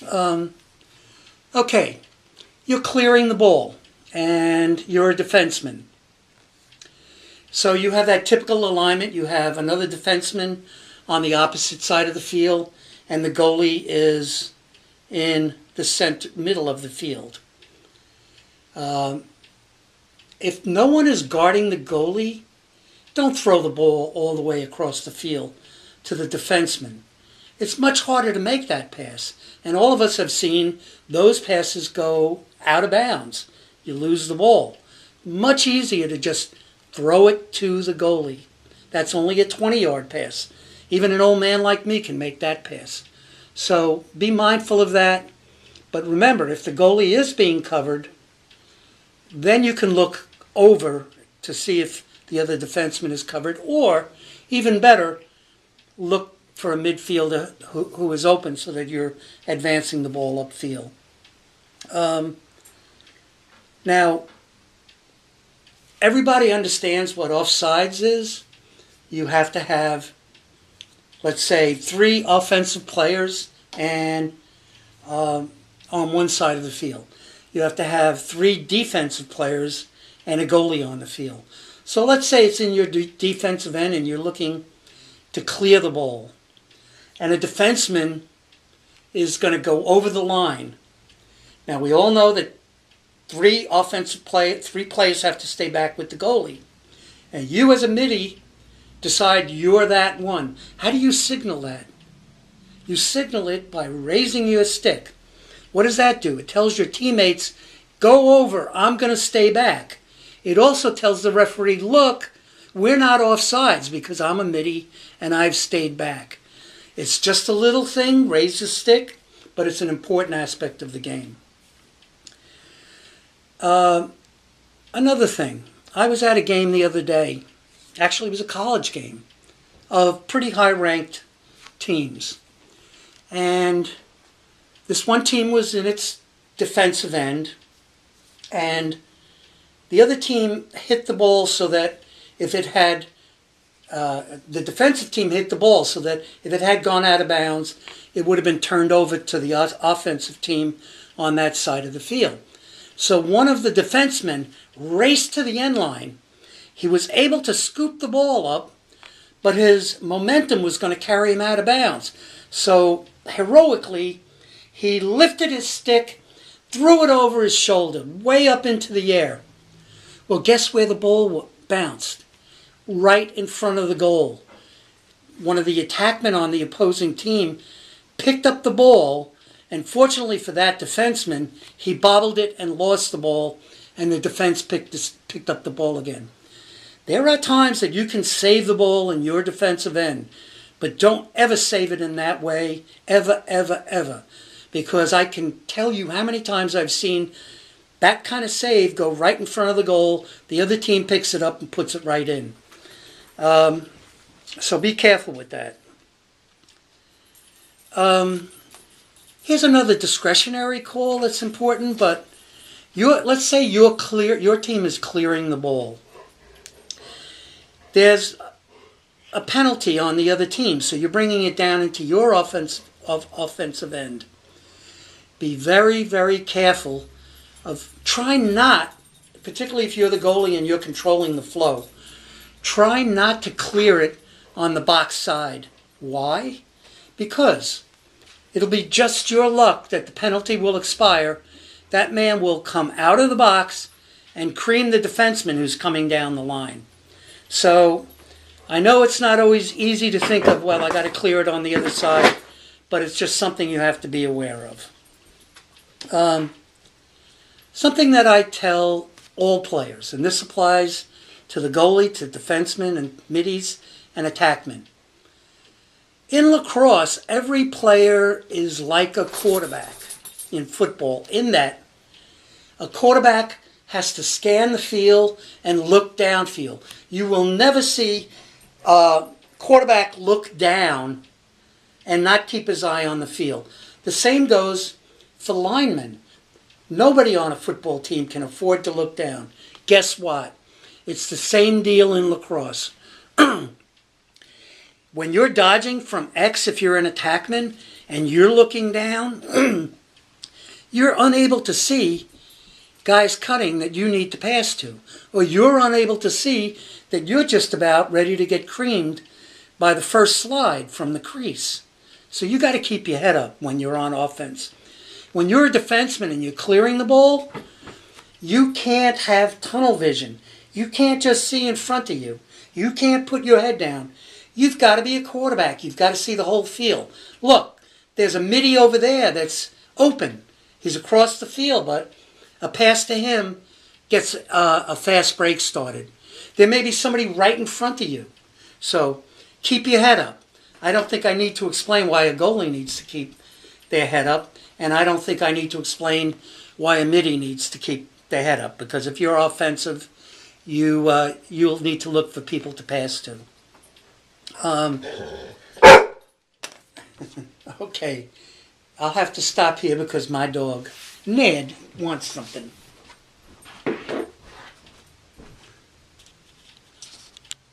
Okay, you're clearing the ball, and you're a defenseman. So you have that typical alignment. You have another defenseman on the opposite side of the field, and the goalie is in the middle of the field. If no one is guarding the goalie, don't throw the ball all the way across the field to the defenseman. It's much harder to make that pass. And all of us have seen those passes go out of bounds. You lose the ball. Much easier to just throw it to the goalie. That's only a 20-yard pass. Even an old man like me can make that pass. So be mindful of that. But remember, if the goalie is being covered, then you can look over to see if the other defenseman is covered. Or, even better, look for a midfielder who is open so that you're advancing the ball upfield. Now, everybody understands what offsides is. You have to have, let's say, 3 offensive players and on one side of the field. You have to have 3 defensive players and a goalie on the field. So let's say it's in your defensive end and you're looking to clear the ball. And a defenseman is going to go over the line. Now, we all know that 3 players have to stay back with the goalie. And you as a midi decide you're that one. How do you signal that? You signal it by raising your stick. What does that do? It tells your teammates, go over, I'm going to stay back. It also tells the referee, look, we're not offsides because I'm a midi and I've stayed back. It's just a little thing, raise the stick, but it's an important aspect of the game. Another thing, I was at a game the other day, actually it was a college game, of pretty high-ranked teams. And this one team was in its defensive end, and the other team hit the ball so that if it had, the defensive team hit the ball so that if it had gone out of bounds, it would have been turned over to the offensive team on that side of the field. So one of the defensemen raced to the end line. He was able to scoop the ball up, but his momentum was going to carry him out of bounds. So heroically, he lifted his stick, threw it over his shoulder, way up into the air. Well, guess where the ball bounced? Right in front of the goal. One of the attackmen on the opposing team picked up the ball, and fortunately for that defenseman, he bobbled it and lost the ball, and the defense picked up the ball again. There are times that you can save the ball in your defensive end, but don't ever save it in that way, ever, ever, ever. Because I can tell you how many times I've seen that kind of save go right in front of the goal, the other team picks it up and puts it right in. So be careful with that. Here's another discretionary call that's important, but let's say your team is clearing the ball. There's a penalty on the other team, so you're bringing it down into your offensive end. Be very, very careful of try not, particularly if you're the goalie and you're controlling the flow, try not to clear it on the box side. Why? Because it'll be just your luck that the penalty will expire. That man will come out of the box and cream the defenseman who's coming down the line. So I know it's not always easy to think of, well, I got to clear it on the other side, but it's just something you have to be aware of. Something that I tell all players, and this applies to the goalie, to defensemen and middies and attackmen. In lacrosse, every player is like a quarterback in football, in that a quarterback has to scan the field and look downfield. You will never see a quarterback look down and not keep his eye on the field. The same goes for linemen. Nobody on a football team can afford to look down. Guess what? It's the same deal in lacrosse. When you're dodging from X, if you're an attackman, and you're looking down, you're unable to see guys cutting that you need to pass to. Or you're unable to see that you're just about ready to get creamed by the first slide from the crease. So you got to keep your head up when you're on offense. When you're a defenseman and you're clearing the ball, you can't have tunnel vision. You can't just see in front of you. You can't put your head down. You've got to be a quarterback. You've got to see the whole field. Look, there's a midi over there that's open. He's across the field, but a pass to him gets a fast break started. There may be somebody right in front of you. So keep your head up. I don't think I need to explain why a goalie needs to keep their head up, and I don't think I need to explain why a midi needs to keep their head up, because if you're offensive, you'll need to look for people to pass to. Okay, I'll have to stop here because my dog, Ned, wants something.